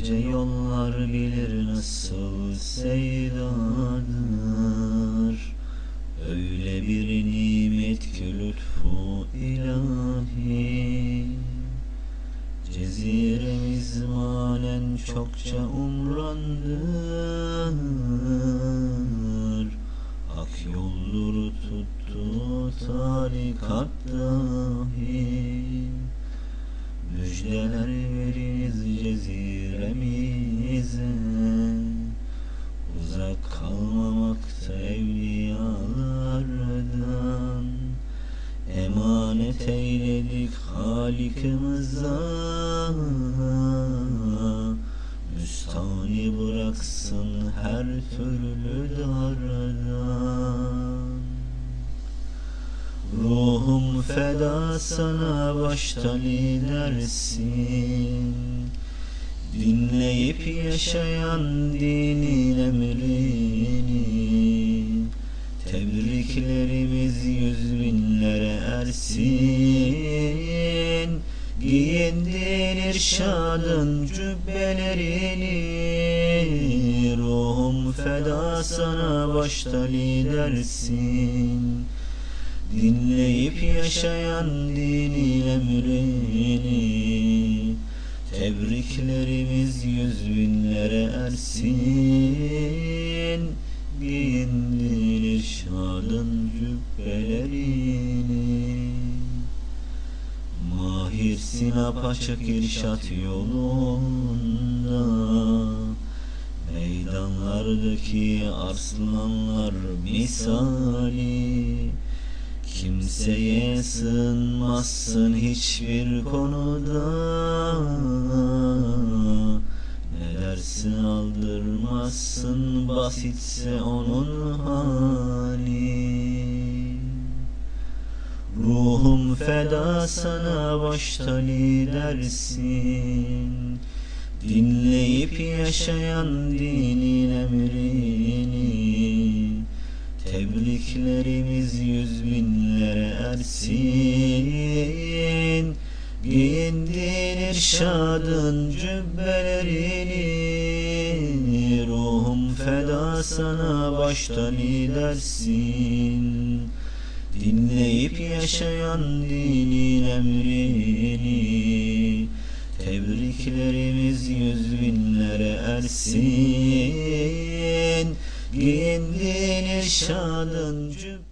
Nice yollar bilir nasıl sevdadır. Öyle bir nimet ki lütfu ilahi. Ceziremiz manen çokça umrandır. Hak yoldur tuttu tarikat dahi. Müjdeler veriniz ceziremize, uzak kalmamakta evliyalardan. Emanet eyledik Halik'imize, müstahni bıraksın her türlü dardan. Ruhum feda sana, başta lidersin. Dinleyip yaşayan dinin emrini. Tebriklerimiz yüz binlere ersin. Giyindin irşadın cübbelerini. Ruhum feda sana, başta lidersin. Dinleyip yaşayan dinin emrini. Tebriklerimiz yüz binlere ersin. Giyindin irşadın cübbelerini. Mahirsin apaçık irşat yolunda. Meydanlardaki arslanlar misali. Kimseye sığınmazsın hiçbir konuda. Ne dersin aldırmazsın, basitse onun hali. Ruhum feda sana, başta lidersin. Dinleyip yaşayan dinin emrini. Tebriklerimiz yüz binlere ersin. Giyindin irşadın cübbelerini. Ruhum feda sana, başta lidersin. Dinleyip yaşayan dinin emrini. Tebriklerimiz yüz binlere ersin. Giyindin irşadın cübbelerini.